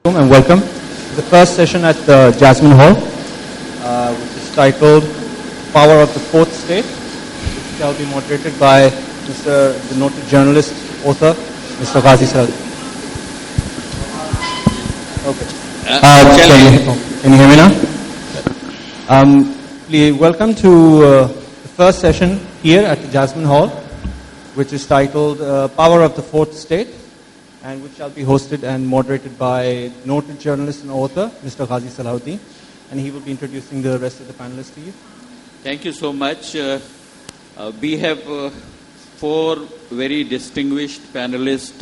And welcome to the first session at the Jasmine Hall, which is titled Power of the Fourth State, which shall be moderated by the noted journalist, author, Mr. Ghazi. Okay. Can you hear me now? Please welcome to the first session here at the Jasmine Hall, which is titled Power of the Fourth State, and which shall be hosted and moderated by noted journalist and author, Mr. Ghazi Salahuddin, and he will be introducing the rest of the panelists to you. Thank you so much. We have four very distinguished panelists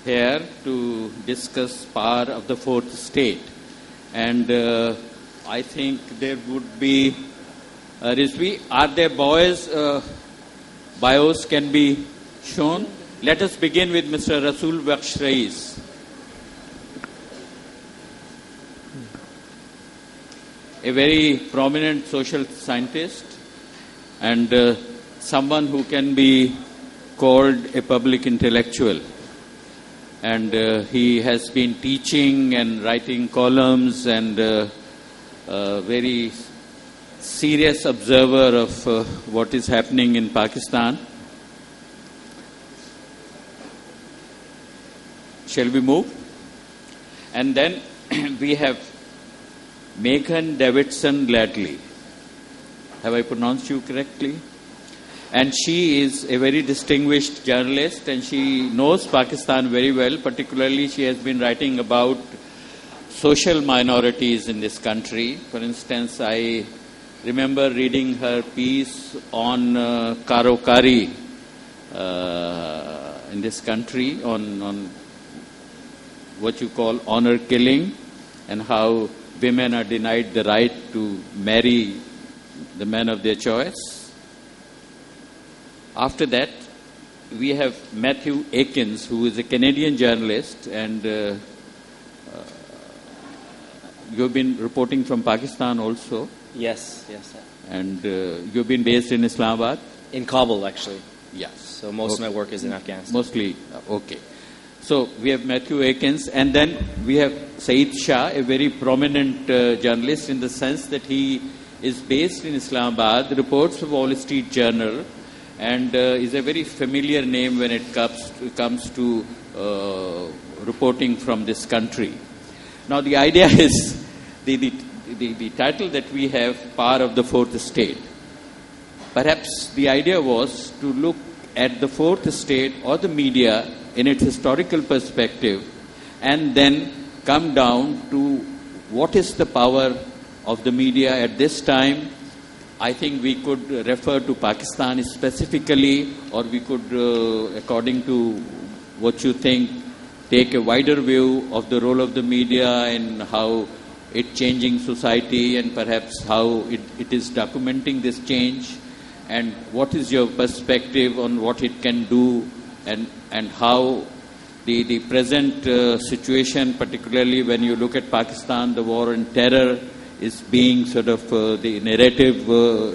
here to discuss power of the fourth state. And I think there would be, Rizvi, are there bios can be shown? Let us begin with Mr. Rasul Baksh Rais. A very prominent social scientist and someone who can be called a public intellectual. And he has been teaching and writing columns and a very serious observer of what is happening in Pakistan. Shall we move? And then we have Meghan Davidson Ladley. Have I pronounced you correctly? And she is a very distinguished journalist and she knows Pakistan very well. Particularly, she has been writing about social minorities in this country. For instance, I remember reading her piece on Karokari in this country, on what you call honor killing, and how women are denied the right to marry the man of their choice. After that, we have Matthieu, Aikins, who is a Canadian journalist, and you've been reporting from Pakistan also. Yes. And you've been based in Islamabad? In Kabul, actually. Yes. So most of my work is in Afghanistan. Mostly, okay. So we have Matthieu Aikins, and then we have Saeed Shah, a very prominent journalist in the sense that he is based in Islamabad, reports for Wall Street Journal, and is a very familiar name when it comes to reporting from this country. Now the idea is, the title that we have, Power of the Fourth State. Perhaps the idea was to look at the fourth state or the media in its historical perspective, and then come down to what is the power of the media at this time. I think we could refer to Pakistan specifically, or we could, according to what you think, take a wider view of the role of the media and how it's changing society, and perhaps how it is documenting this change, and what is your perspective on what it can do, and how the present situation, particularly when you look at Pakistan, the war on terror is being sort of the narrative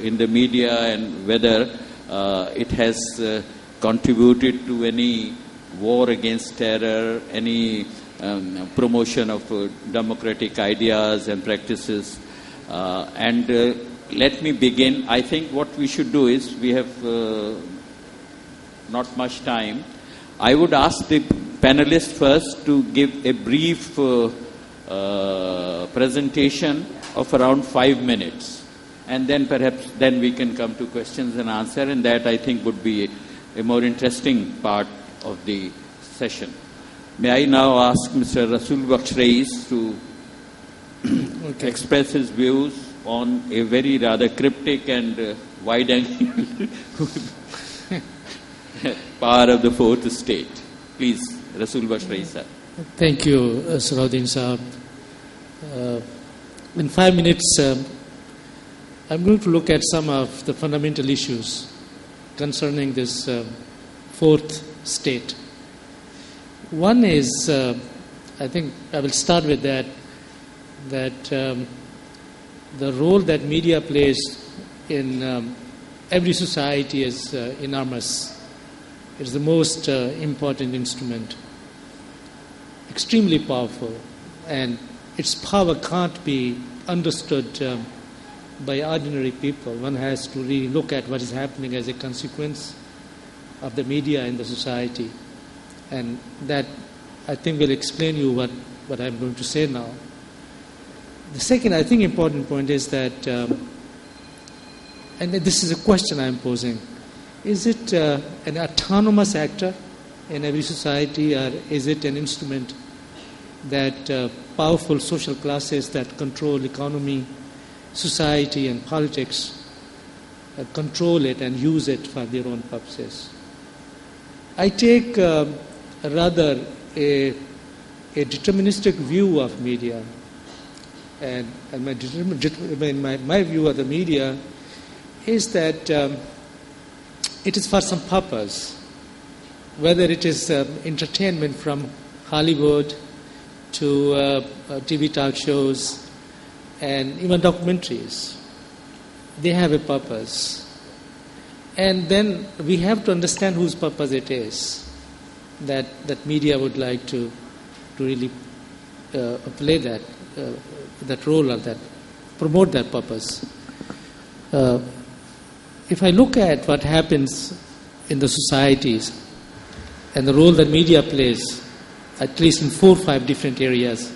in the media, and whether it has contributed to any war against terror, any promotion of democratic ideas and practices. Let me begin. I think what we should do is, we have not much time. I would ask the panelists first to give a brief presentation of around 5 minutes, and then perhaps we can come to questions and answer, and that I think would be a more interesting part of the session. May I now ask Mr. Rasul Baksh Rais to express his views on a very rather cryptic and wide-angle power of the fourth state. Please, Rasul Baksh Rais, sir. Thank you, Salahuddin Sahab. In 5 minutes, I'm going to look at some of the fundamental issues concerning this fourth state. One is, I think I will start with that the role that media plays in every society is enormous. It's the most important instrument. extremely powerful, and its power can't be understood by ordinary people. One has to really look at what is happening as a consequence of the media in the society. And that, I think, will explain you what I'm going to say now. The second, I think, important point is that, and this is a question I'm posing, is it an autonomous actor in every society, or is it an instrument that powerful social classes that control economy, society and politics control it and use it for their own purposes? I take rather a deterministic view of media, and my view of the media is that it is for some purpose, whether it is entertainment from Hollywood to TV talk shows and even documentaries. They have a purpose. And then we have to understand whose purpose it is that media would like to really play that role, or that promote that purpose. If I look at what happens in the societies and the role that media plays, at least in 4 or 5 different areas,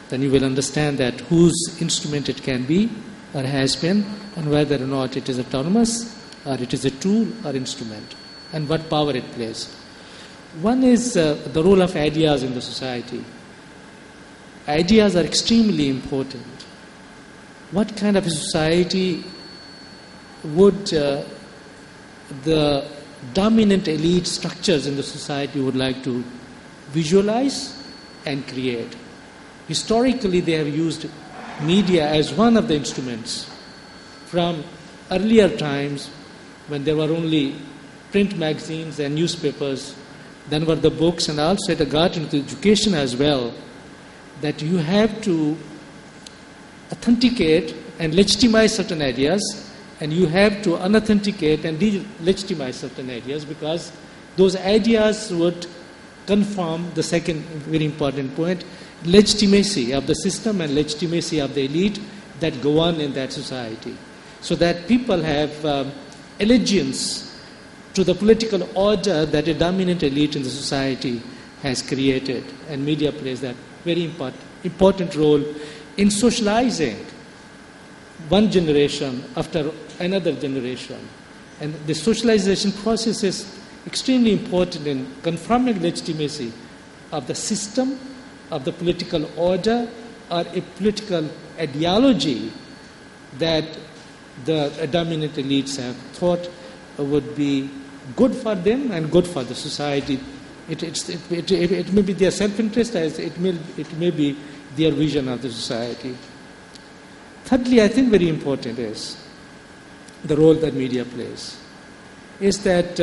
then you will understand that whose instrument it can be or has been, and whether or not it is autonomous or it is a tool or instrument, and what power it plays. One is the role of ideas in the society. Ideas are extremely important. What kind of a society would the dominant elite structures in the society would like to visualize and create? Historically, they have used media as one of the instruments. From earlier times, when there were only print magazines and newspapers, then were the books, and also it got into education as well, that you have to authenticate and legitimize certain ideas, and you have to unauthenticate and delegitimize certain ideas, because those ideas would confirm the second very important point, legitimacy of the system and legitimacy of the elite that go on in that society. So that people have allegiance to the political order that a dominant elite in the society has created. And media plays that very important role in socializing one generation after another generation. And the socialization process is extremely important in confirming legitimacy of the system, of the political order, or a political ideology that the dominant elites have thought would be good for them and good for the society. It may be their self-interest, as it may be their vision of the society. Thirdly, I think very important is the role that media plays, is that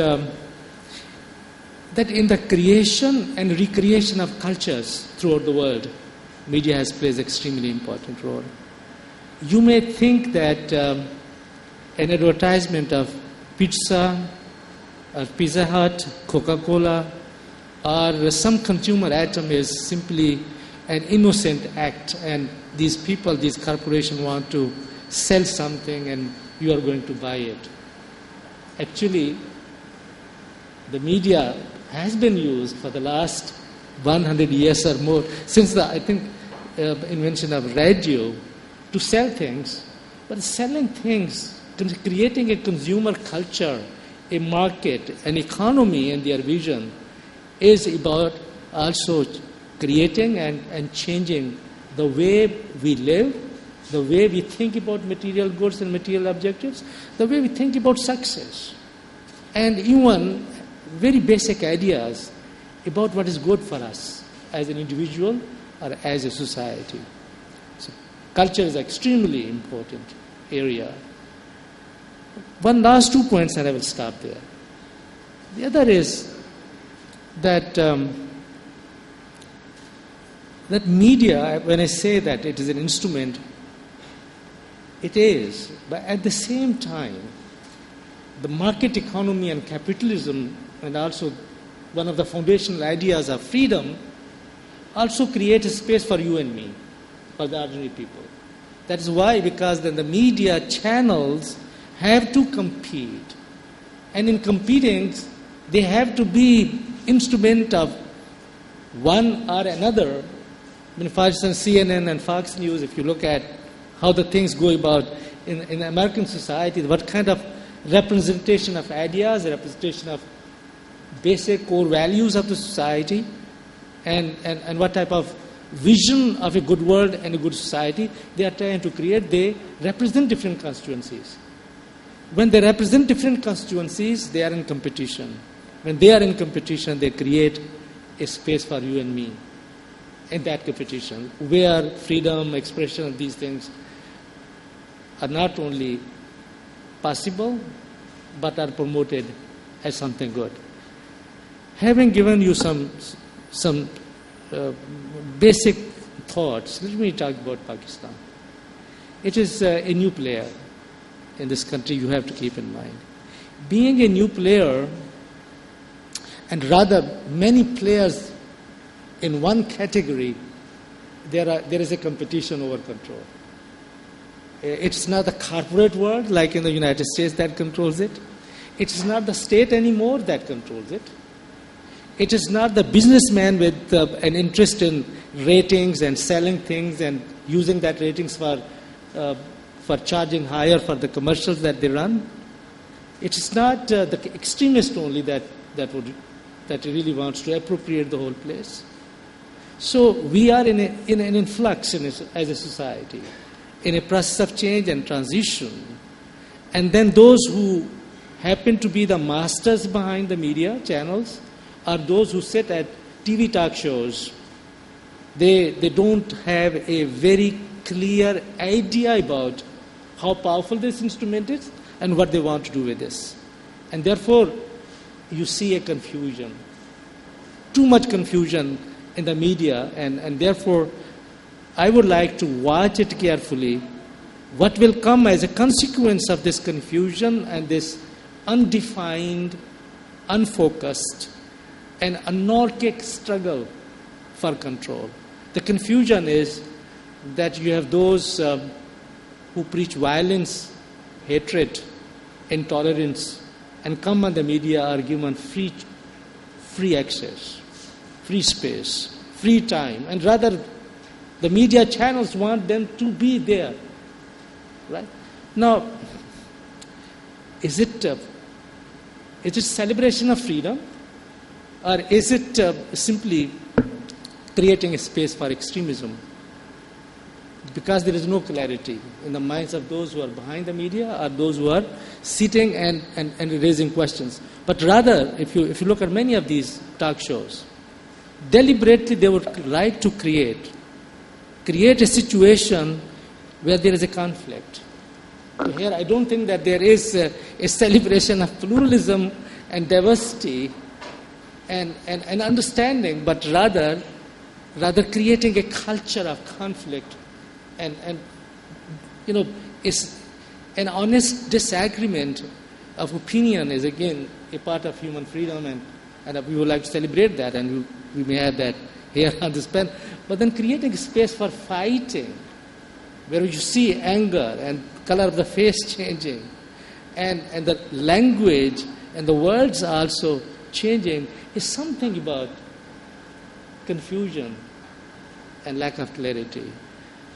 that in the creation and recreation of cultures throughout the world, media has plays an extremely important role. You may think that an advertisement of pizza, or Pizza Hut, Coca-Cola, or some consumer item is simply an innocent act, and these people, these corporations want to sell something and you are going to buy it. Actually, the media has been used for the last 100 years or more, since the, I think, invention of radio, to sell things. But selling things, creating a consumer culture, a market, an economy in their vision, is about also creating and changing the way we live, the way we think about material goods and material objectives, the way we think about success, and even very basic ideas about what is good for us as an individual or as a society. So culture is an extremely important area. One last 2 points and I will stop there. The other is that that media, when I say that it is an instrument, it is, but at the same time, the market economy and capitalism, and also one of the foundational ideas of freedom, also create a space for you and me, for the ordinary people. That is why, because then the media channels have to compete. And in competing, they have to be instrument of one or another. I mean, for instance, CNN and Fox News, if you look at how the things go about in American society, what kind of representation of ideas, representation of basic core values of the society, and what type of vision of a good world and a good society they are trying to create. They represent different constituencies. When they represent different constituencies, they are in competition. When they are in competition, they create a space for you and me in that competition, where freedom, expression of these things are not only possible, but are promoted as something good. Having given you some basic thoughts, let me talk about Pakistan. It is a new player in this country, you have to keep in mind. Being a new player, and rather many players in one category, there is a competition over control. It's not the corporate world like in the United States that controls it. It is not the state anymore that controls it. It is not the businessman with an interest in ratings and selling things and using that ratings for charging higher for the commercials that they run. It is not the extremist only that really wants to appropriate the whole place. So we are in an influx as a society, in a process of change and transition. And then those who happen to be the masters behind the media channels are those who sit at TV talk shows. They don't have a very clear idea about how powerful this instrument is and what they want to do with this. And therefore, you see a confusion. Too much confusion in the media, and therefore, I would like to watch it carefully. What will come as a consequence of this confusion and this undefined, unfocused, and anarchic struggle for control. The confusion is that you have those who preach violence, hatred, intolerance, and come on the media are given free access, free space, free time, and rather the media channels want them to be there. Right? Now, is it celebration of freedom, or is it simply creating a space for extremism? Because there is no clarity in the minds of those who are behind the media or those who are sitting and raising questions. But rather, if you look at many of these talk shows, deliberately they would like to create a situation where there is a conflict. So here I don't think that there is a celebration of pluralism and diversity and understanding, but rather creating a culture of conflict and is an honest disagreement of opinion is again a part of human freedom, and we would like to celebrate that, and we may have that here on this pen. But then creating a space for fighting, where you see anger and color of the face changing, and the language and the words also changing, is something about confusion and lack of clarity.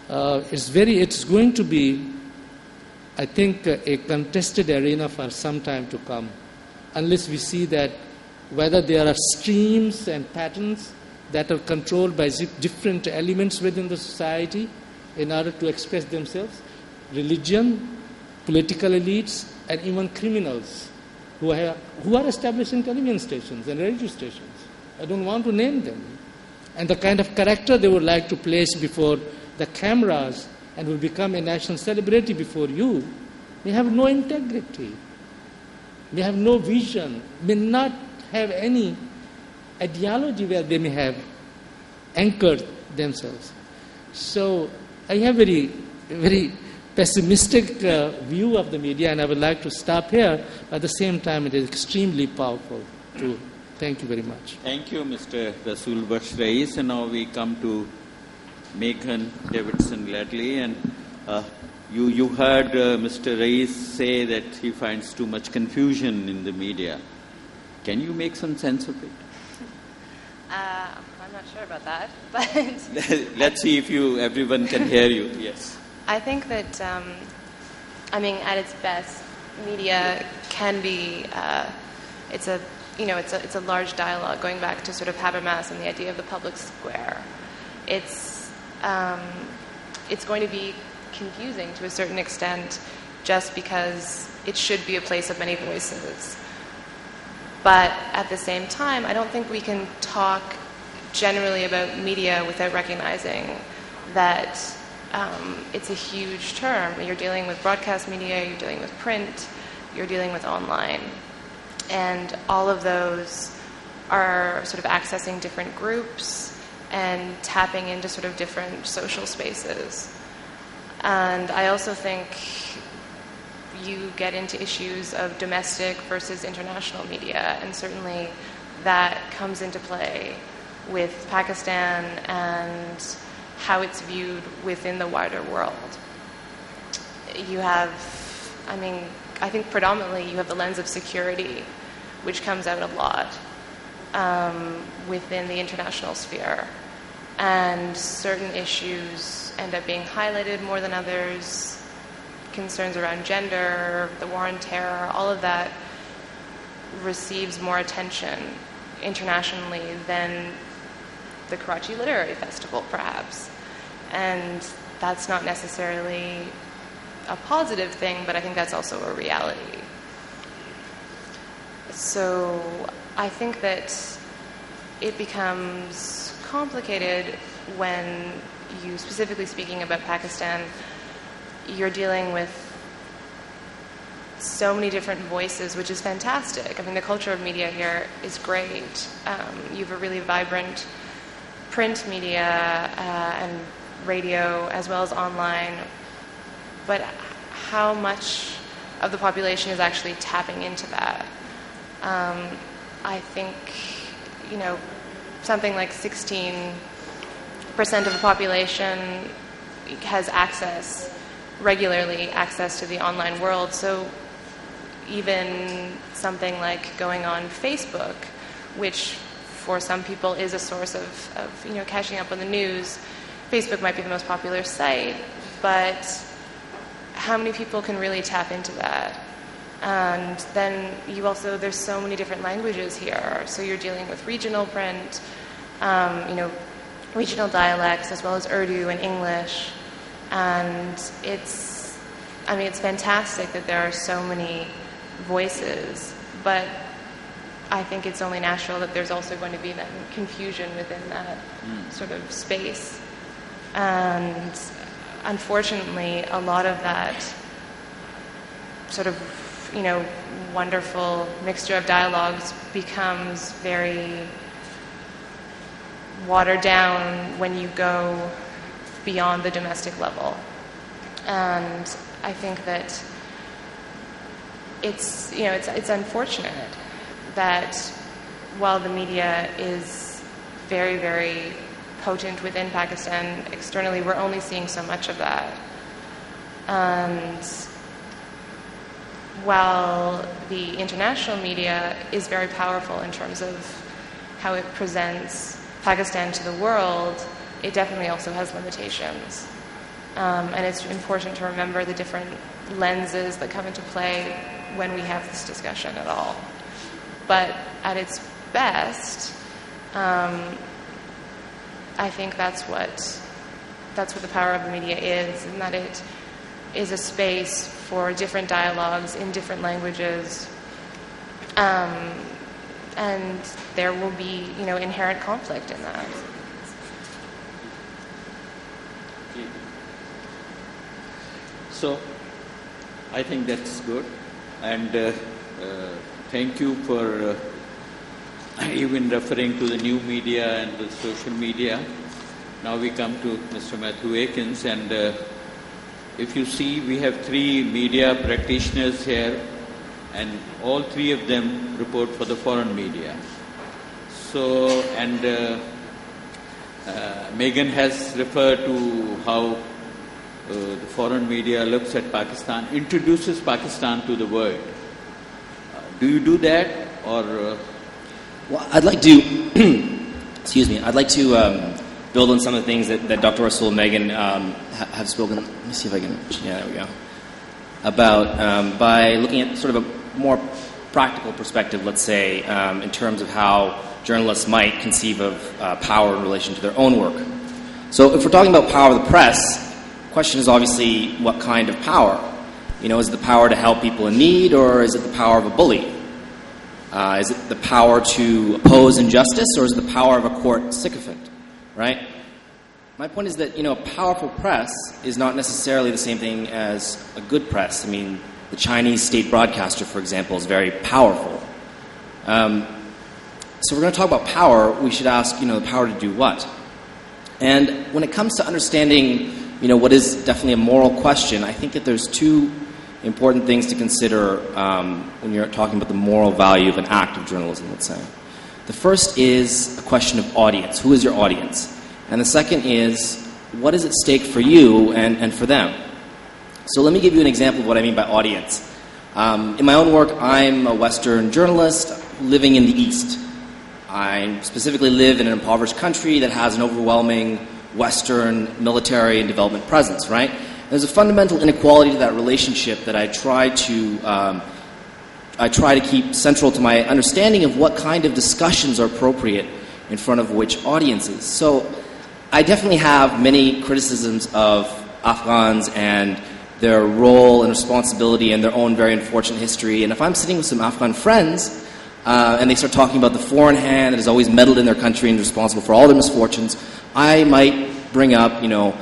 It's going to be, I think, a contested arena for some time to come, unless we see that whether there are streams and patterns that are controlled by different elements within the society in order to express themselves, religion, political elites, and even criminals who are establishing television stations and radio stations. I don't want to name them. And the kind of character they would like to place before the cameras and will become a national celebrity before you may have no integrity, may have no vision, may not have any ideology where they may have anchored themselves. So I have a very pessimistic view of the media, and I would like to stop here. At the same time, it is extremely powerful too. Thank Thank you very much. Thank you, Mr. Rasul Baksh Rais. And now we come to Meghan Davidson Ladley. And you heard Mr. Rais say that he finds too much confusion in the media. Can you make some sense of it? I'm not sure about that, but let's see if everyone can hear you. Yes. I think that, at its best, media can be. It's a large dialogue going back to sort of Habermas and the idea of the public square. It's going to be confusing to a certain extent, just because it should be a place of many voices. But at the same time, I don't think we can talk generally about media without recognizing that it's a huge term. You're dealing with broadcast media, you're dealing with print, you're dealing with online. And all of those are sort of accessing different groups and tapping into sort of different social spaces. And I also think you get into issues of domestic versus international media, and certainly that comes into play with Pakistan and how it's viewed within the wider world. You have, I think predominantly you have the lens of security, which comes out a lot within the international sphere. And certain issues end up being highlighted more than others. Concerns around gender, the war on terror, all of that receives more attention internationally than the Karachi Literary Festival, perhaps. And that's not necessarily a positive thing, but I think that's also a reality. So I think that it becomes complicated when you, specifically speaking about Pakistan, you're dealing with so many different voices, which is fantastic. The culture of media here is great. You have a really vibrant print media and radio, as well as online. But how much of the population is actually tapping into that? I think, something like 16% of the population has regularly access to the online world. So even something like going on Facebook, which for some people is a source of catching up on the news, Facebook might be the most popular site, but how many people can really tap into that? And then there's so many different languages here. So you're dealing with regional print, regional dialects, as well as Urdu and English. And it's fantastic that there are so many voices, but I think it's only natural that there's also going to be then confusion within that sort of space. And unfortunately, a lot of that sort of, wonderful mixture of dialogues becomes very watered down when you go beyond the domestic level. And I think that it's unfortunate that while the media is very, very potent within Pakistan, externally we're only seeing so much of that. And while the international media is very powerful in terms of how it presents Pakistan to the world, it definitely also has limitations. And it's important to remember the different lenses that come into play when we have this discussion at all. But at its best, I think that's what the power of the media is, and that it is a space for different dialogues in different languages. And there will be, inherent conflict in that. So, I think that's good. And thank you for even referring to the new media and the social media. Now we come to Mr. Matthieu Aikins, and if you see, we have 3 media practitioners here, and all 3 of them report for the foreign media. So, and Meghan has referred to how the foreign media looks at Pakistan, introduces Pakistan to the world. Do you do that, or? Well, I'd like to, excuse me, I'd like to build on some of the things that Dr. Rasul and Meghan have spoken. Let me see if I can, yeah, there we go. About, by looking at sort of a more practical perspective, let's say, in terms of how journalists might conceive of power in relation to their own work. So if we're talking about power of the press, the question is obviously what kind of power? You know, is it the power to help people in need, or is it the power of a bully? Is it the power to oppose injustice, or is it the power of a court sycophant, right? My point is that, you know, a powerful press is not necessarily the same thing as a good press. I mean, the Chinese state broadcaster, for example, is very powerful. So we're going to talk about power. We should ask, you know, the power to do what? And when it comes to understanding, you know, what is definitely a moral question, I think that there's two important things to consider when you're talking about the moral value of an act of journalism, let's say. The first is a question of audience. Who is your audience? And the second is, what is at stake for you and for them? So let me give you an example of what I mean by audience. In my own work, I'm a Western journalist living in the East. I specifically live in an impoverished country that has an overwhelming Western military and development presence, right? There's a fundamental inequality to that relationship that I try to keep central to my understanding of what kind of discussions are appropriate in front of which audiences. So I definitely have many criticisms of Afghans and their role and responsibility and their own very unfortunate history. And if I'm sitting with some Afghan friends and they start talking about the foreign hand that has always meddled in their country and is responsible for all their misfortunes, I might bring up, you know,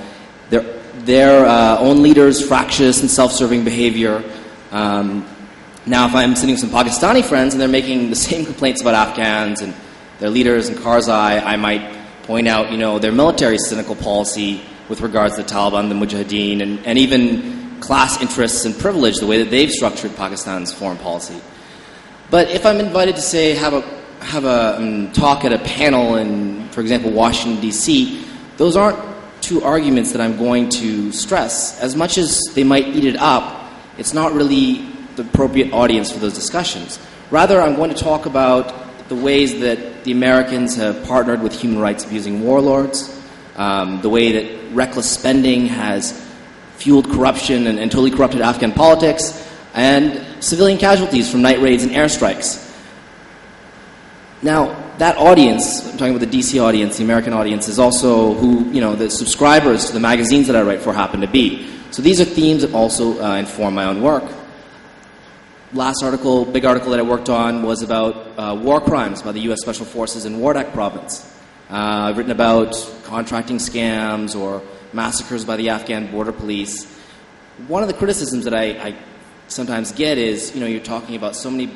their own leaders' fractious and self-serving behavior. Now, if I'm sitting with some Pakistani friends and they're making the same complaints about Afghans and their leaders and Karzai, I might point out, you know, their military's cynical policy with regards to the Taliban, the Mujahideen, and even class interests and privilege, the way that they've structured Pakistan's foreign policy. But if I'm invited to, say, have a talk at a panel in, for example, Washington, D.C., those aren't two arguments that I'm going to stress. As much as they might eat it up, it's not really the appropriate audience for those discussions. Rather, I'm going to talk about the ways that the Americans have partnered with human rights abusing warlords, the way that reckless spending has fueled corruption and totally corrupted Afghan politics, and civilian casualties from night raids and airstrikes. Now, that audience, I'm talking about the DC audience, the American audience, is also who, you know, the subscribers to the magazines that I write for happen to be. So these are themes that also inform my own work. Last article, big article that I worked on was about war crimes by the U.S. Special Forces in Wardak province. I've written about contracting scams or massacres by the Afghan border police. One of the criticisms that I sometimes get is, you know, you're talking about so many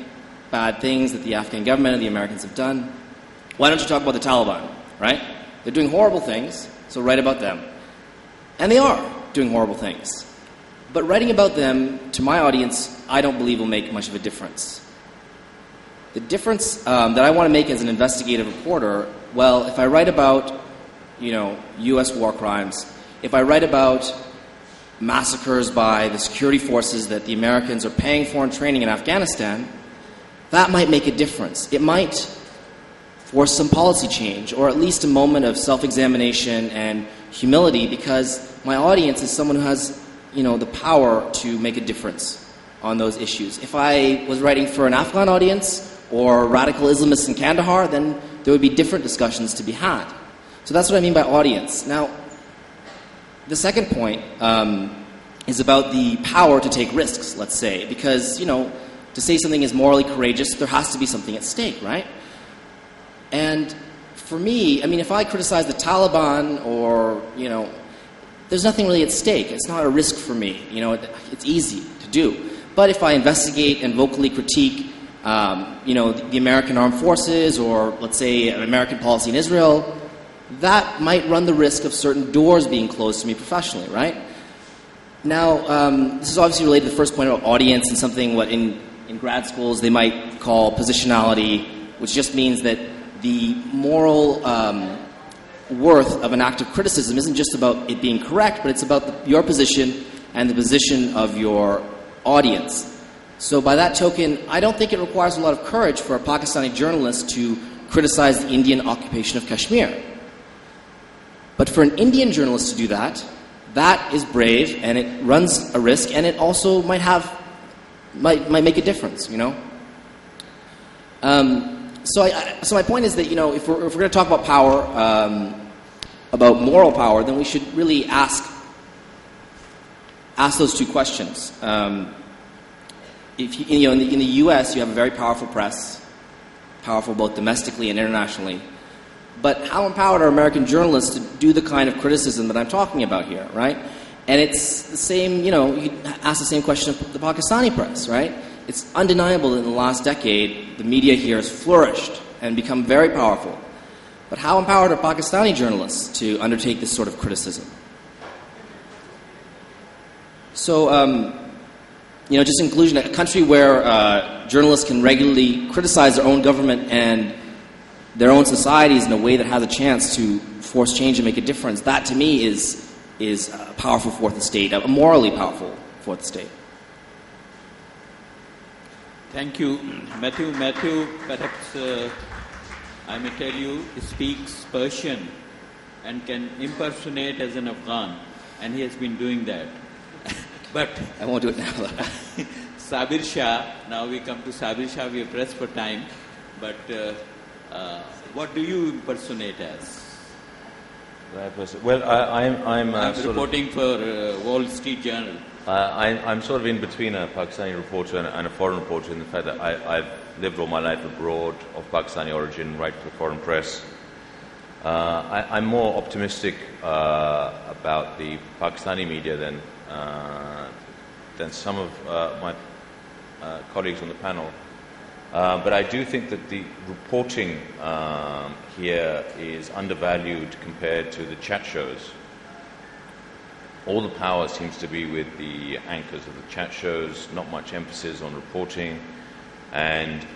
bad things that the Afghan government and the Americans have done. Why don't you talk about the Taliban, right? They're doing horrible things, so write about them. And they are doing horrible things. But writing about them, to my audience, I don't believe will make much of a difference. The difference that I want to make as an investigative reporter, well, if I write about, you know, U.S. war crimes, if I write about massacres by the security forces that the Americans are paying for and training in Afghanistan, that might make a difference. It might force some policy change, or at least a moment of self-examination and humility, because my audience is someone who has, you know, the power to make a difference on those issues. If I was writing for an Afghan audience or radical Islamists in Kandahar, then there would be different discussions to be had. So that's what I mean by audience. Now, the second point is about the power to take risks, let's say, because, you know, to say something is morally courageous, there has to be something at stake, right? And for me, I mean, if I criticize the Taliban or, you know, there's nothing really at stake. It's not a risk for me. You know, it's easy to do. But if I investigate and vocally critique, you know, the American armed forces or, let's say, an American policy in Israel, that might run the risk of certain doors being closed to me professionally, right? Now, this is obviously related to the first point about audience and something what in grad schools they might call positionality, which just means that the moral worth of an act of criticism isn't just about it being correct, but it's about your position and the position of your audience. So by that token, I don't think it requires a lot of courage for a Pakistani journalist to criticize the Indian occupation of Kashmir. But for an Indian journalist to do that, that is brave, and it runs a risk, and it also might make a difference, you know? So my point is that, you know, if we're going to talk about power, about moral power, then we should really ask those two questions. If you know, in the U.S., you have a very powerful press, powerful both domestically and internationally. But how empowered are American journalists to do the kind of criticism that I'm talking about here, right? And it's the same, you know, you ask the same question of the Pakistani press, right? It's undeniable that in the last decade, the media here has flourished and become very powerful. But how empowered are Pakistani journalists to undertake this sort of criticism? So, you know, just in conclusion, a country where journalists can regularly criticize their own government and their own societies in a way that has a chance to force change and make a difference, that to me is a powerful fourth estate, a morally powerful fourth estate. Thank you. Matthieu, perhaps I may tell you, speaks Persian and can impersonate as an Afghan, and he has been doing that. But I won't do it now. Sabir Shah, now we come to Sabir Shah, we are pressed for time, but what do you impersonate as? Well, I'm reporting for Wall Street Journal. I'm sort of in between a Pakistani reporter and a foreign reporter in the fact that I've lived all my life abroad of Pakistani origin, write for the foreign press. I'm more optimistic about the Pakistani media than some of my colleagues on the panel. But I do think that the reporting here is undervalued compared to the chat shows. All the power seems to be with the anchors of the chat shows, not much emphasis on reporting, and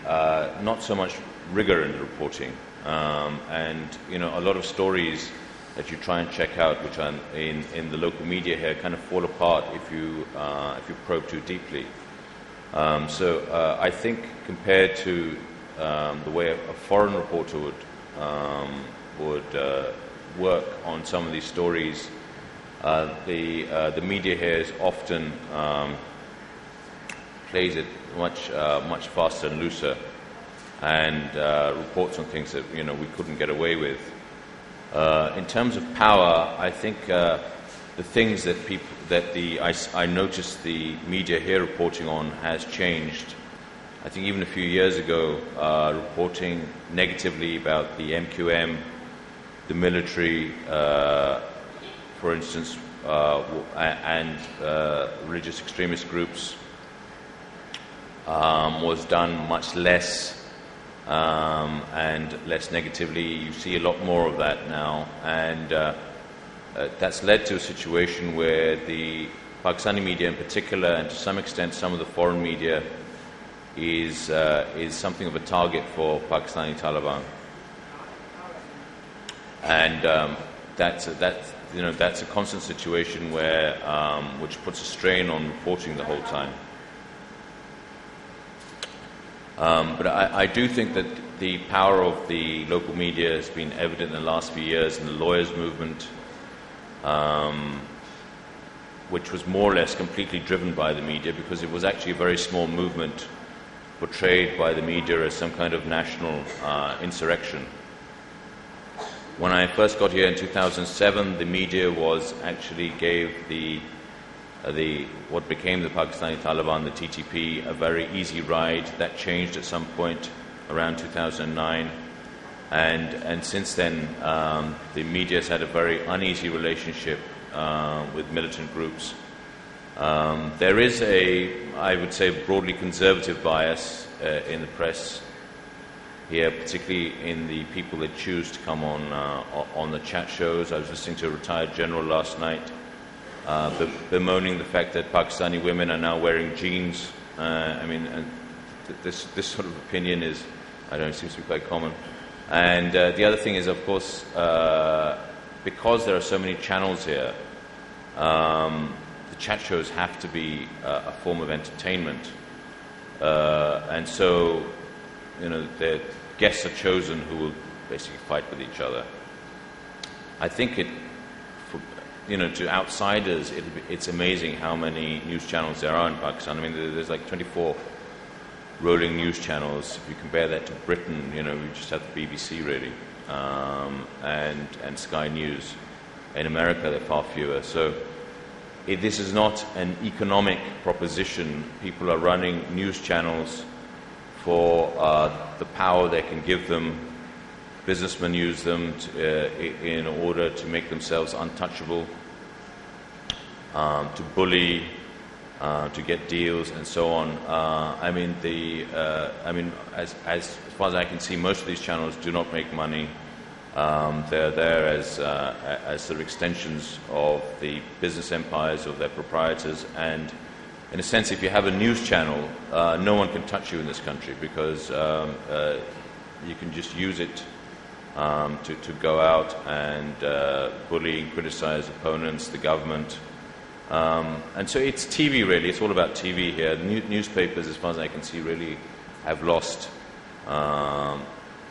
not so much rigor in the reporting. And, you know, a lot of stories that you try and check out, which are in the local media here, kind of fall apart if you probe too deeply. So I think compared to the way a foreign reporter would work on some of these stories, the media here is often plays it much faster and looser, and reports on things that, you know, we couldn't get away with. In terms of power, I think the things that I noticed the media here reporting on has changed. I think even a few years ago, reporting negatively about the MQM, the military, for instance, and religious extremist groups was done much less and less negatively. You see a lot more of that now, and that's led to a situation where the Pakistani media in particular, and to some extent some of the foreign media, is something of a target for Pakistani Taliban, and that's a constant situation where which puts a strain on reporting the whole time. But I do think that the power of the local media has been evident in the last few years in the lawyers' movement, which was more or less completely driven by the media, because it was actually a very small movement portrayed by the media as some kind of national insurrection. When I first got here in 2007, the media gave what became the Pakistani Taliban, the TTP, a very easy ride. That changed at some point around 2009, and since then the media has had a very uneasy relationship with militant groups. There is I would say, broadly conservative bias in the press here, particularly in the people that choose to come on the chat shows. I was listening to a retired general last night bemoaning the fact that Pakistani women are now wearing jeans. This sort of opinion is, I don't know, it seems to be quite common. And the other thing is, of course, because there are so many channels here, the chat shows have to be a form of entertainment. And so, the guests are chosen who will basically fight with each other. I think to outsiders, it's amazing how many news channels there are in Pakistan. I mean, there's like 24 rolling news channels. If you compare that to Britain, we just have the BBC really, and Sky News. In America, there are far fewer. So this is not an economic proposition. People are running news channels for the power they can give them. Businessmen use them in order to make themselves untouchable, to bully, to get deals, and so on. As far as I can see, most of these channels do not make money. They're there as sort of extensions of the business empires of their proprietors. And in a sense, if you have a news channel, no one can touch you in this country because you can just use it to go out and bully and criticize opponents, the government. And so it's TV really, it's all about TV here. Newspapers, as far as I can see, really have lost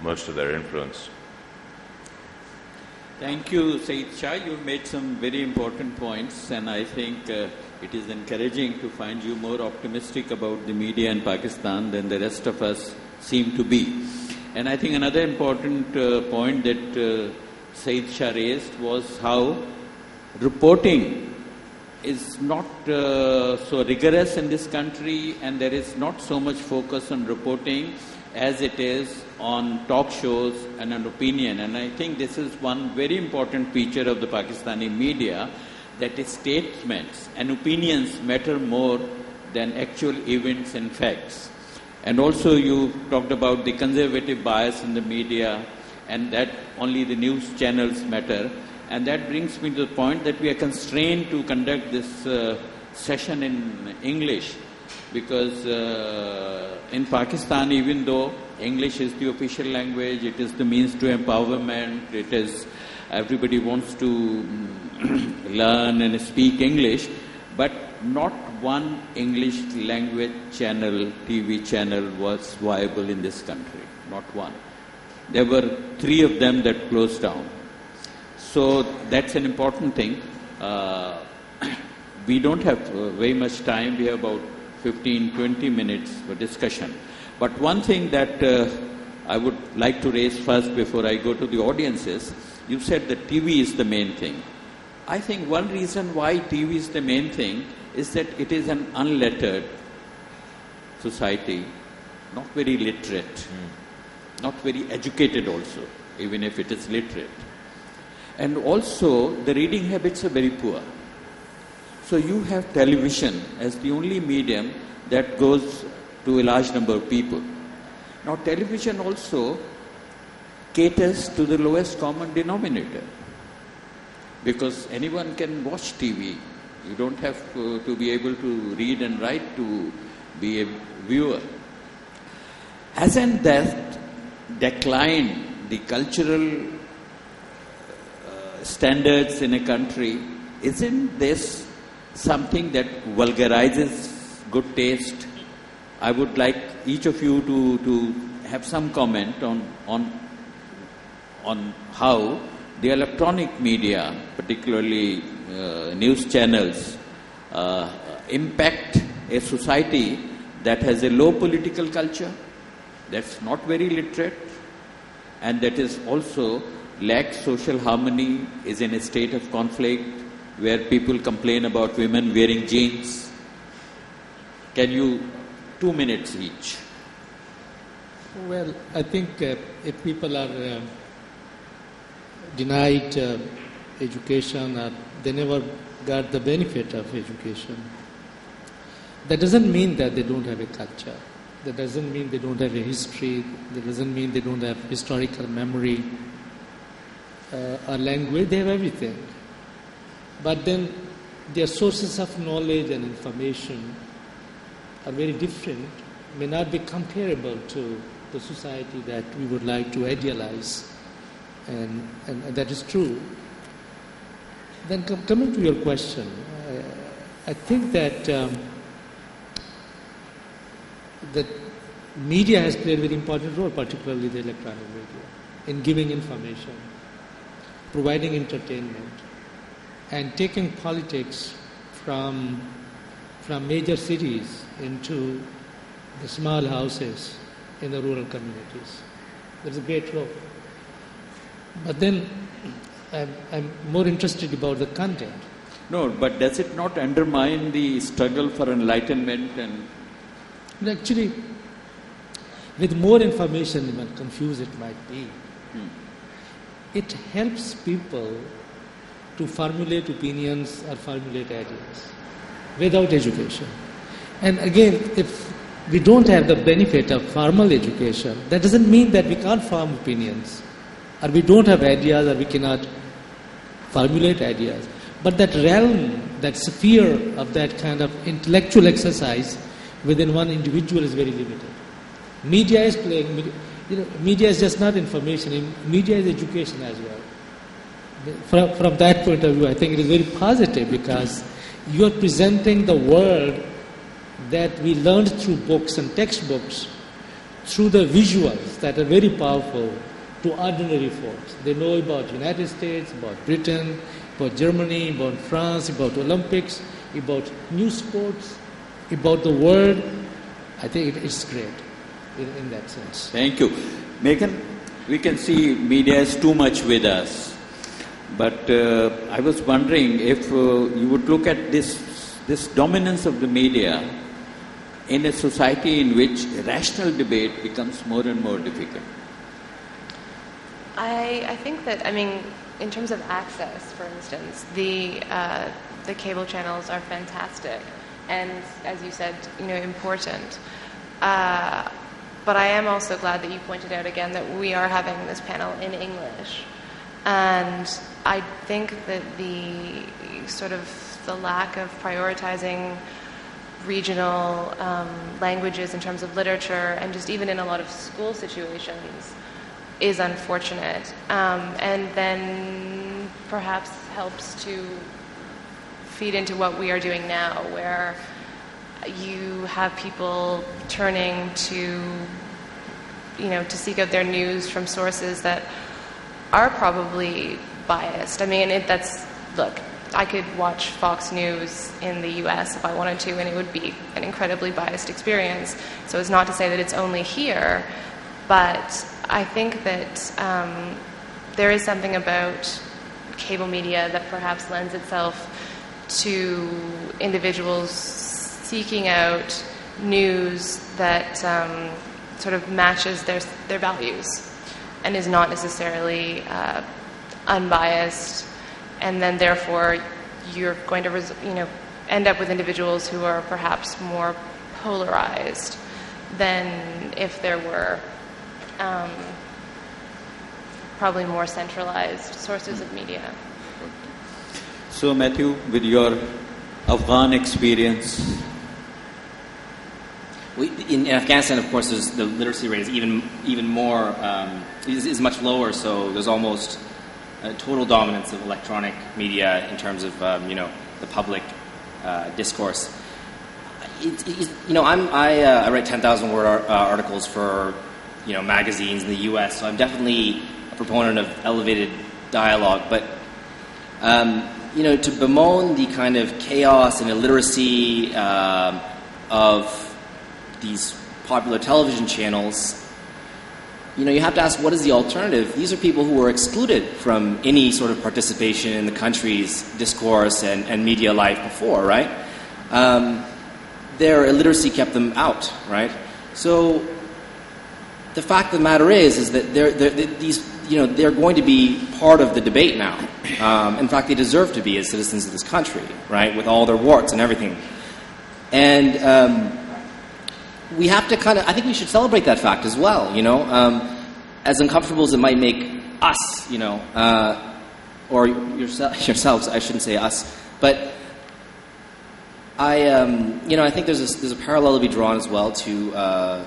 most of their influence. Thank you, Saeed Shah. You made some very important points, and I think it is encouraging to find you more optimistic about the media in Pakistan than the rest of us seem to be. And I think another important point that Saeed Shah raised was how reporting is not so rigorous in this country, and there is not so much focus on reporting as it is on talk shows and on opinion. And I think this is one very important feature of the Pakistani media, that its statements and opinions matter more than actual events and facts. And also you talked about the conservative bias in the media, and that only the news channels matter. And that brings me to the point that we are constrained to conduct this session in English, because in Pakistan, even though English is the official language, it is the means to empowerment, it is, everybody wants to learn and speak English, but not one English language channel, TV channel was viable in this country, not one. There were 3 of them that closed down. So that's an important thing. We don't have very much time, we have about 15-20 minutes for discussion. But one thing that I would like to raise first before I go to the audiences, you said that TV is the main thing. I think one reason why TV is the main thing is that it is an unlettered society, not very literate, not very educated also, even if it is literate. And also the reading habits are very poor. So you have television as the only medium that goes to a large number of people. Now television also caters to the lowest common denominator, because anyone can watch TV. You don't have to be able to read and write to be a viewer. Hasn't that declined the cultural standards in a country? Isn't this something that vulgarizes good taste? I would like each of you to have some comment on how the electronic media, particularly news channels, impact a society that has a low political culture, that's not very literate, and that is also lacks social harmony, is in a state of conflict, where people complain about women wearing jeans. Can you, 2 minutes each? Well, I think if people are denied education, or they never got the benefit of education, that doesn't mean that they don't have a culture. That doesn't mean they don't have a history. That doesn't mean they don't have historical memory, or language. They have everything. But then their sources of knowledge and information are very different, may not be comparable to the society that we would like to idealize, and that is true. Then coming to your question, I think that that media has played a very important role, particularly the electronic media, in giving information, providing entertainment, and taking politics from major cities into the small houses in the rural communities. There's a great role. But then I'm more interested about the content. No, but does it not undermine the struggle for enlightenment? And actually, with more information, even confused it might be, it helps people to formulate opinions or formulate ideas without education. And again, if we don't have the benefit of formal education, that doesn't mean that we can't form opinions, or we don't have ideas, or we cannot formulate ideas. But that realm, that sphere of that kind of intellectual exercise within one individual is very limited. Media is playing, media is just not information, media is education as well. From that point of view, I think it is very positive, because you are presenting the world that we learned through books and textbooks, through the visuals that are very powerful to ordinary folks. They know about the United States, about Britain, about Germany, about France, about Olympics, about new sports, about the world. I think it's great in that sense. Thank you. Meghan, we can see media is too much with us. But I was wondering if you would look at this dominance of the media in a society in which rational debate becomes more and more difficult. I think that, in terms of access, for instance, the cable channels are fantastic and, as you said, important. But I am also glad that you pointed out again that we are having this panel in English. And I think that the lack of prioritizing regional languages in terms of literature, and just even in a lot of school situations, is unfortunate, and then perhaps helps to feed into what we are doing now, where you have people turning to seek out their news from sources that are probably biased. Look, I could watch Fox News in the US if I wanted to, and it would be an incredibly biased experience. So it's not to say that it's only here, but I think that there is something about cable media that perhaps lends itself to individuals seeking out news that sort of matches their values and is not necessarily unbiased, and then therefore you're going to end up with individuals who are perhaps more polarized than if there were probably more centralized sources of media. So, Matthieu, with your Afghan experience? In Afghanistan, of course, the literacy rate is even more is much lower. So there's almost a total dominance of electronic media in terms of the public discourse. I write 10,000 word articles for magazines in the U.S. So I'm definitely a proponent of elevated dialogue, but to bemoan the kind of chaos and illiteracy of these popular television channels, you have to ask, what is the alternative? These are people who were excluded from any sort of participation in the country's discourse and media life before, right? Their illiteracy kept them out, right? So the fact of the matter is that they're going to be part of the debate now. In fact, they deserve to be as citizens of this country, right, with all their warts and everything. And we have to I think we should celebrate that fact as well, as uncomfortable as it might make us, or yourselves, I shouldn't say us, but I think there's a parallel to be drawn as well to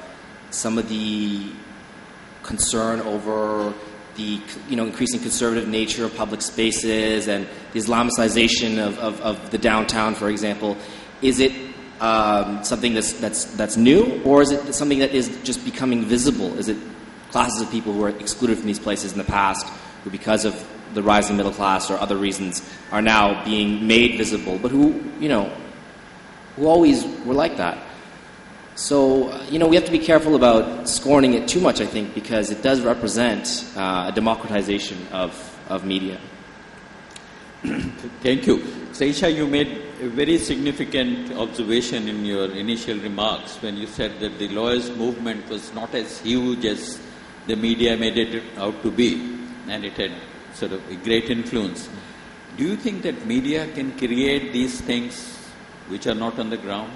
some of the concern over the increasing conservative nature of public spaces and the Islamicization of the downtown, for example, is it something that's new, or is it something that is just becoming visible? Is it classes of people who were excluded from these places in the past, who because of the rising middle class or other reasons are now being made visible, but who always were like that? So, we have to be careful about scorning it too much, I think, because it does represent a democratization of media. Thank you. Saisha, you made a very significant observation in your initial remarks when you said that the lawyers' movement was not as huge as the media made it out to be, and it had sort of a great influence. Do you think that media can create these things which are not on the ground?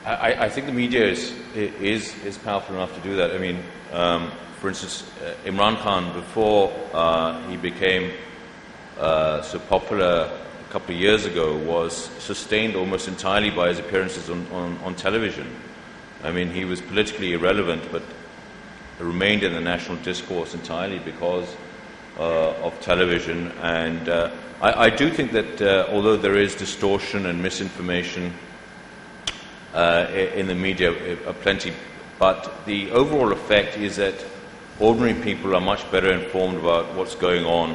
I think the media is powerful enough to do that. I mean, for instance, Imran Khan, before he became so popular a couple of years ago, was sustained almost entirely by his appearances on television. I mean, he was politically irrelevant, but remained in the national discourse entirely because of television. And I do think that although there is distortion and misinformation in the media plenty, but the overall effect is that ordinary people are much better informed about what's going on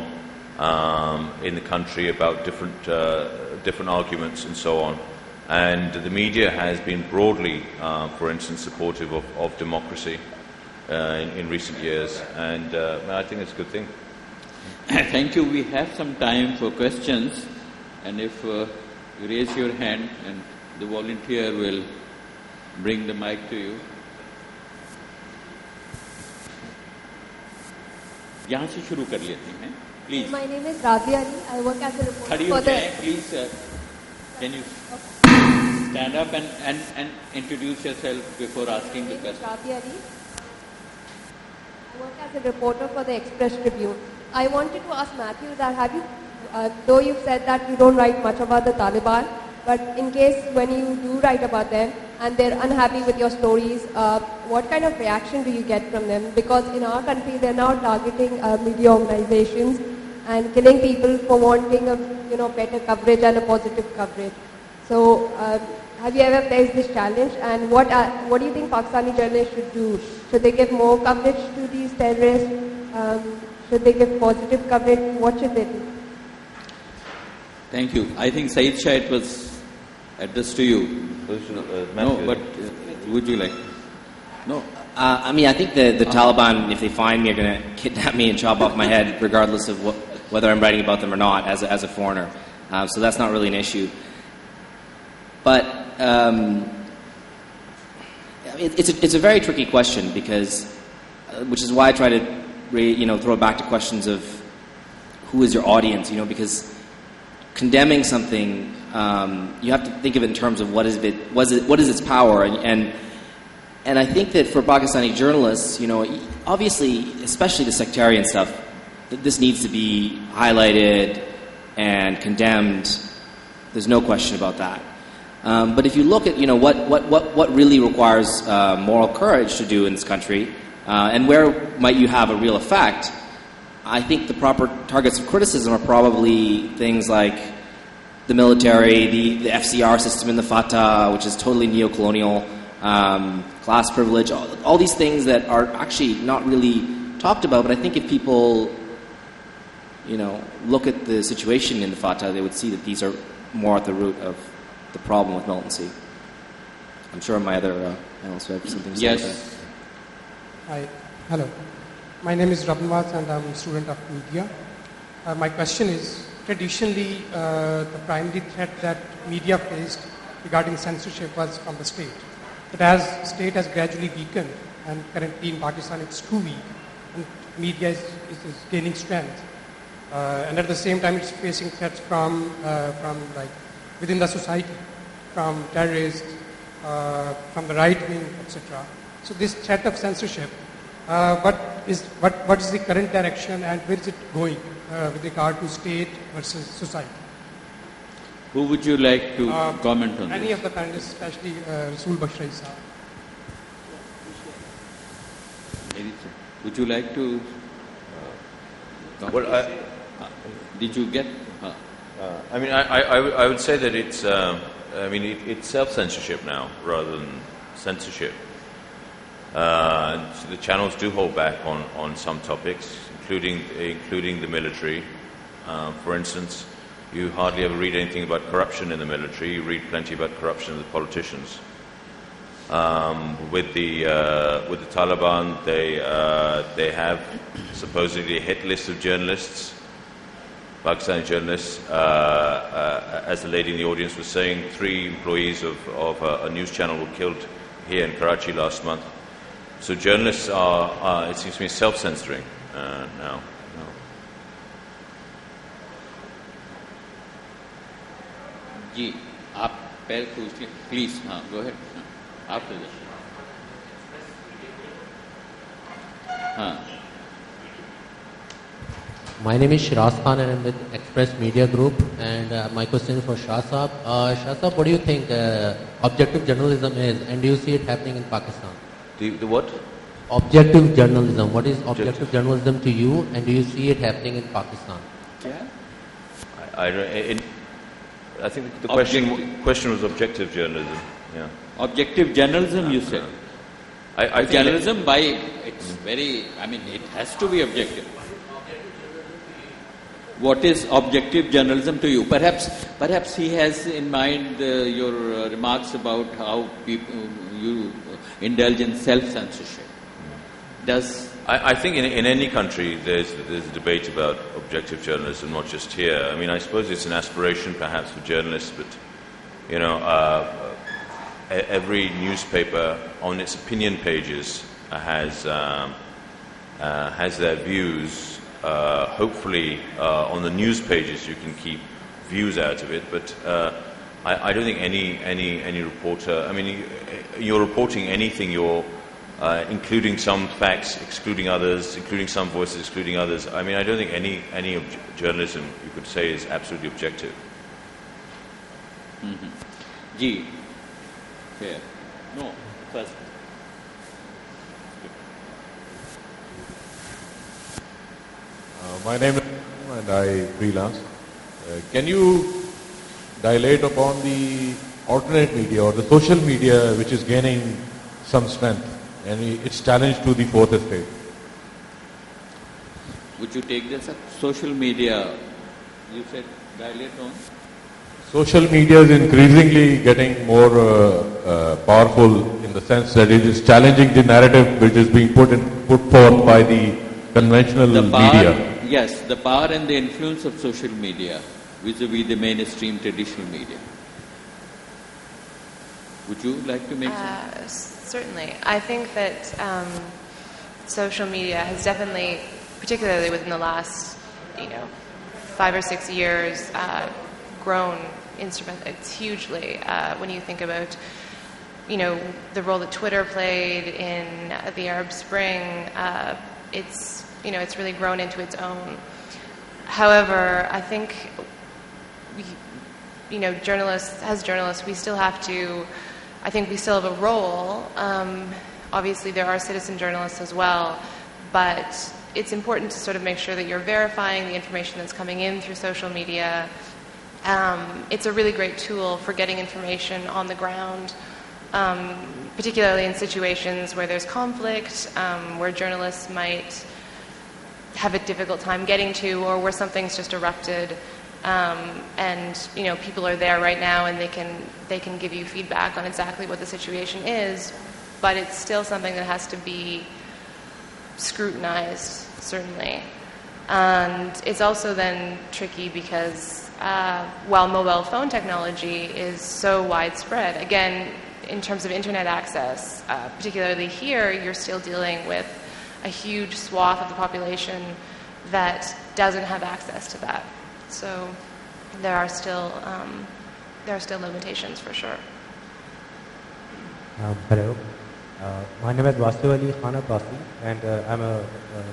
in the country, about different arguments and so on. And the media has been broadly, for instance, supportive of democracy in recent years, and I think it's a good thing. Thank you. We have some time for questions, and if you raise your hand, and the volunteer will bring the mic to you. यहाँ से शुरू कर लेते हैं, please. My name is Razi Ali. I work as a reporter खड़ी for हो the... जाएं, please. Can you stand up and introduce yourself before asking the question? Razi Ali. I work as a reporter for the Express Tribune. I wanted to ask Matthieu that have you, though you've said that you don't write much about the Taliban, but in case when you do write about them and they're unhappy with your stories, what kind of reaction do you get from them? Because in our country, they're now targeting media organizations and killing people for wanting a better coverage and a positive coverage. So, have you ever faced this challenge? And what do you think Pakistani journalists should do? Should they give more coverage to these terrorists? Should they give positive coverage? What should they do? Thank you. I think Saeed Shah, it was addressed to you. No, but would you like? No. I think the Taliban, if they find me, are going to kidnap me and chop off my head, regardless of whether I'm writing about them or not, as a foreigner. So that's not really an issue. But it's a very tricky question because, which is why I try to throw it back to questions of who is your audience. Because condemning something, you have to think of it in terms of what is its power, and I think that for Pakistani journalists, obviously, especially the sectarian stuff, this needs to be highlighted and condemned. There's no question about that. But if you look at what really requires moral courage to do in this country, and where might you have a real effect, I think the proper targets of criticism are probably things like the military, the FCR system in the Fatah, which is totally neo-colonial, class privilege, all these things that are actually not really talked about. But I think if people, look at the situation in the Fatah, they would see that these are more at the root of the problem with militancy. I'm sure my other analysts have something to say. Yes. Hi. Hello. My name is Rabinwaz and I'm a student of media. My question is, traditionally, the primary threat that media faced regarding censorship was from the state. But as state has gradually weakened, and currently in Pakistan it's too weak, and media is gaining strength, and at the same time it's facing threats from like within the society, from terrorists, from the right wing, etc. So this threat of censorship, what is the current direction and where is it going with regard to state versus society? Who would you like to comment on Any this? of the panelists, especially Rasul Baksh. Would you like to? Did you get? I mean, I would say that it's it's self-censorship now rather than censorship. So the channels do hold back on some topics, including the military. For instance, you hardly ever read anything about corruption in the military. You read plenty about corruption of the politicians. With the Taliban, they have supposedly a hit list of journalists, Pakistani journalists. As the lady in the audience was saying, 3 employees of a news channel were killed here in Karachi last month. So journalists are it seems to me, self-censoring now. जी, आप पहले पूछ लें, please. Go ahead. After that. My name is Shiraz Khan and I'm with Express Media Group, and my question is for Shah Saab. Shah Saab, what do you think objective journalism is, and do you see it happening in Pakistan? The what? Objective journalism. What is objective journalism to you, and do you see it happening in Pakistan? Yeah. I think the question was objective journalism. Yeah. Objective journalism, you said. I think journalism it's very. I mean, it has to be objective. What is objective journalism to you? Perhaps he has in mind your remarks about how you indulge in self-censorship. I think in any country there's a debate about objective journalism, not just here. I mean, I suppose it's an aspiration perhaps for journalists, but every newspaper on its opinion pages has their views. Hopefully, on the news pages you can keep views out of it, but I don't think any reporter. I mean, you're reporting anything. You're including some facts, excluding others, including some voices, excluding others. I mean, I don't think any journalism you could say is absolutely objective. G. Pierre. No. First. My name is Mehmood and I freelance. Can you dilate upon the alternate media or the social media which is gaining some strength and its challenge to the fourth estate? Would you take this up? Social media, you said dilate on? Social media is increasingly getting more powerful in the sense that it is challenging the narrative which is being put forth by the conventional media. Yes, the power and the influence of social media vis-a-vis the mainstream traditional media. Would you like to make some? Certainly. I think that social media has definitely, particularly within the last, 5 or 6 years, grown it's hugely when you think about, the role that Twitter played in the Arab Spring. It's really grown into its own. However, I think journalists, we still have to. I think we still have a role. Obviously, there are citizen journalists as well, but it's important to sort of make sure that you're verifying the information that's coming in through social media. It's a really great tool for getting information on the ground, particularly in situations where there's conflict, where journalists might have a difficult time getting to, or where something's just erupted, and people are there right now and they can give you feedback on exactly what the situation is, but it's still something that has to be scrutinized, certainly. And it's also then tricky because while mobile phone technology is so widespread, again, in terms of internet access, particularly here, you're still dealing with a huge swath of the population that doesn't have access to that. So there are still limitations for sure. Hello, my name is Rasul and I'm a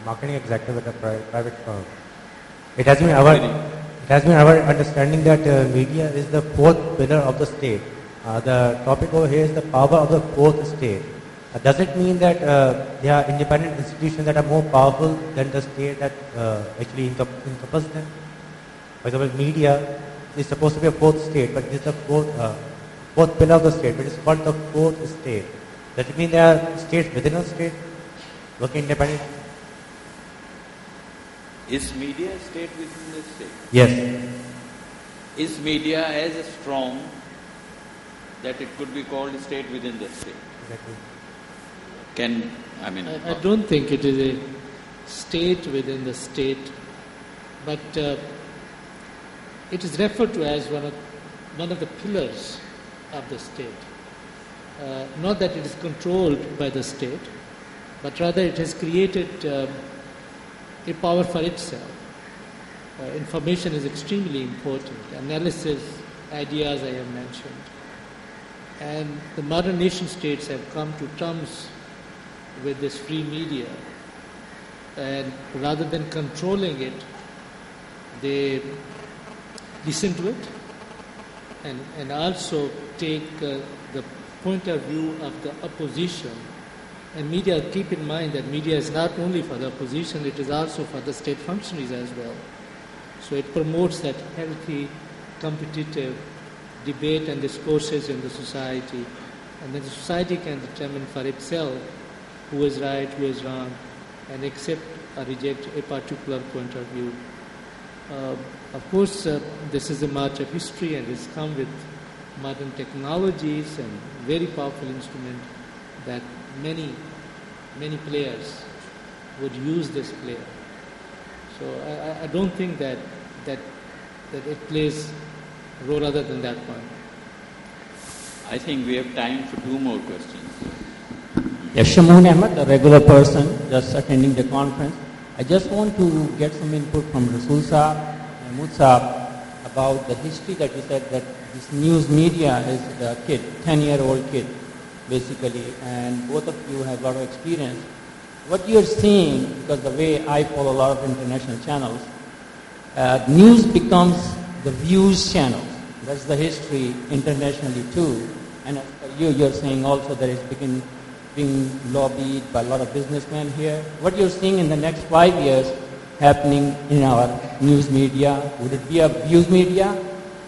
marketing executive at a private firm. It has been our understanding that media is the fourth pillar of the state. The topic over here is the power of the fourth estate. Does it mean that there are independent institutions that are more powerful than the state that actually encompasses them? For example, media is supposed to be a fourth state, but it's the fourth pillar of the state, but it's called the fourth state. Does it mean there are states within a state working independently? Is media a state within the state? Yes. Is media as strong that it could be called a state within the state? Exactly. I don't think it is a state within the state, but it is referred to as one of the pillars of the state. Not that it is controlled by the state, but rather it has created a power for itself. Information is extremely important. Analysis, ideas I have mentioned. And the modern nation states have come to terms with this free media. And rather than controlling it, they listen to it and also take the point of view of the opposition. And media, keep in mind that media is not only for the opposition, it is also for the state functionaries as well. So it promotes that healthy, competitive debate and discourses in the society. And then the society can determine for itself who is right, who is wrong, and accept or reject a particular point of view. Of course, this is a march of history and it's come with modern technologies and very powerful instrument that many players would use this player. So I don't think that it plays a role other than that point. I think we have time for 2 more questions. Yes, Shamoon Ahmed, a regular person just attending the conference. I just want to get some input from Rasul Saab and Mehmood Saab about the history that you said that this news media is a kid, 10-year-old kid, basically, and both of you have a lot of experience. What you're seeing, because the way I follow a lot of international channels, news becomes the views channel. That's the history internationally too. And as for you're saying also that it's being lobbied by a lot of businessmen here. What you're seeing in the next 5 years happening in our news media, would it be a views media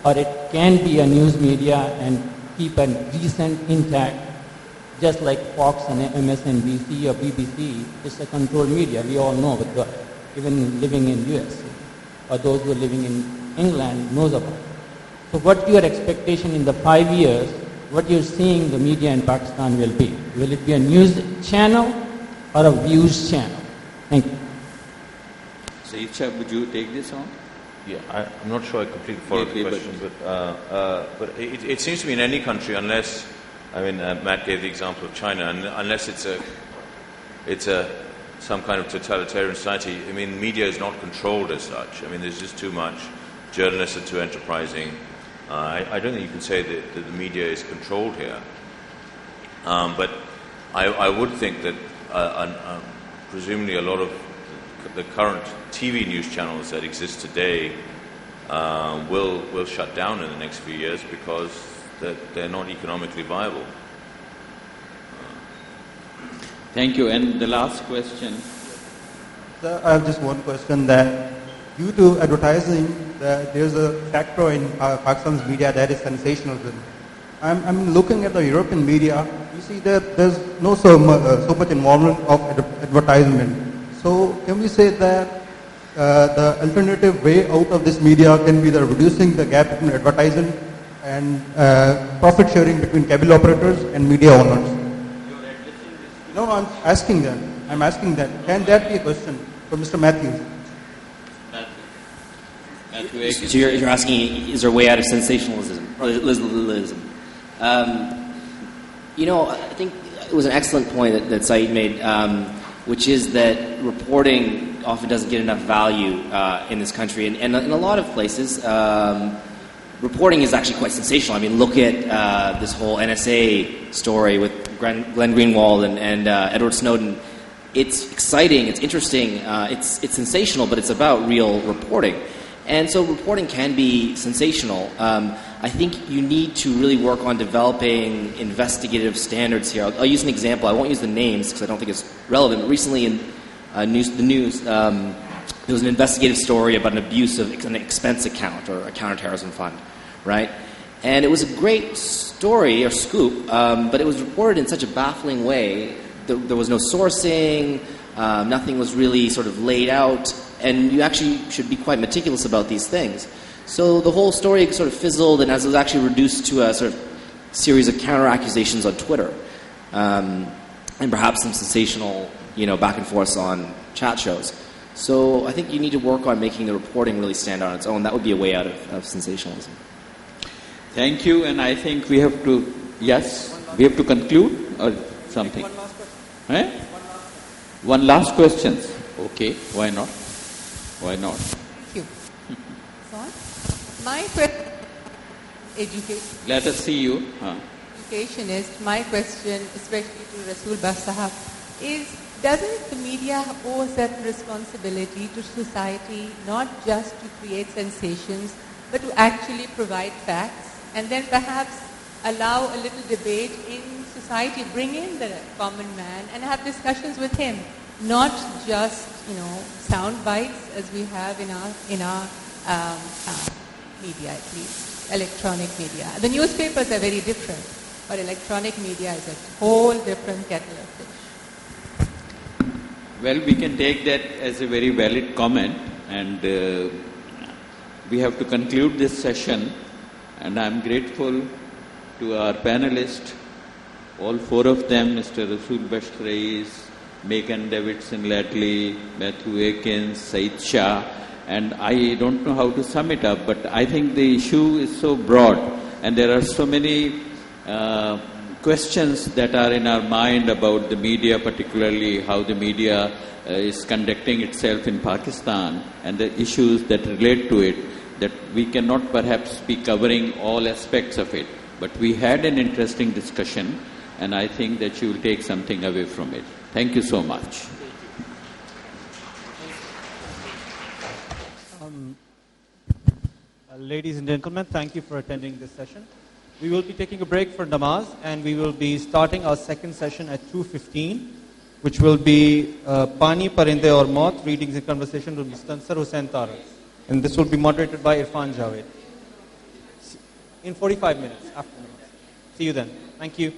or it can be a news media and keep a decent intact, just like Fox and MSNBC or BBC, it's a controlled media, we all know, even living in US or those who are living in England knows about it. So what your expectation in the 5 years, what you're seeing the media in Pakistan will be? Will it be a news channel or a views channel? Thank you. Sayed, would you take this on? Yeah, I'm not sure I completely followed the question, but it seems to me in any country, unless, Matt gave the example of China, unless it's some kind of totalitarian society, media is not controlled as such. There's just too much. Journalists are too enterprising. I don't think you can say that the media is controlled here. But I would think that presumably a lot of the current TV news channels that exist today will shut down in the next few years because they're not economically viable. Thank you. And the last question. Sir, I have just one question that due to advertising, there's a factor in Pakistan's media that is sensationalism. I'm looking at the European media. You see that there's no so much involvement of advertisement. So can we say that the alternative way out of this media can be the reducing the gap between advertising and profit sharing between cable operators and media owners? No, I'm asking that. Can that be a question for Mr. Matthieu? So you're asking, is there a way out of sensationalism? I think it was an excellent point that Saeed made, which is that reporting often doesn't get enough value in this country. And in a lot of places, reporting is actually quite sensational. Look at this whole NSA story with Glenn Greenwald and Edward Snowden. It's exciting, it's interesting, it's sensational, but it's about real reporting. And so reporting can be sensational. I think you need to really work on developing investigative standards here. I'll use an example. I won't use the names because I don't think it's relevant. But recently in the news, there was an investigative story about an abuse of an expense account or a counterterrorism fund, right? And it was a great story or scoop, but it was reported in such a baffling way. There was no sourcing, nothing was really sort of laid out, and you actually should be quite meticulous about these things. So the whole story sort of fizzled, and as it was actually reduced to a sort of series of counter-accusations on Twitter, and perhaps some sensational, back and forth on chat shows. So I think you need to work on making the reporting really stand out on its own. That would be a way out of sensationalism. Thank you, and I think we have to, we have to conclude or something. One last question. One last question. Okay, why not? Why not? Thank you. My question, education. Let us see you. Educationist, my question, especially to Rasul Sahab, is doesn't the media owe a certain responsibility to society, not just to create sensations, but to actually provide facts, and then perhaps allow a little debate in society, bring in the common man and have discussions with him, not just, sound bites as we have in our media, at least, electronic media. The newspapers are very different, but electronic media is a whole different kettle of fish. Well, we can take that as a very valid comment, and we have to conclude this session, and I'm grateful to our panelists, all four of them, Mr. Rasul Rais, Meghan Davidson Lately, Matthieu Aikins, Saeed Shah, and I don't know how to sum it up, but I think the issue is so broad, and there are so many questions that are in our mind about the media, particularly how the media is conducting itself in Pakistan, and the issues that relate to it, that we cannot perhaps be covering all aspects of it. But we had an interesting discussion, and I think that you will take something away from it. Thank you so much. Ladies and gentlemen, thank you for attending this session. We will be taking a break for namaz, and we will be starting our second session at 2:15, which will be Pani Parinde Aur Maut, readings and conversation with Mr. Hussain Tara. And this will be moderated by Irfan Javed. In 45 minutes after namaz. See you then. Thank you.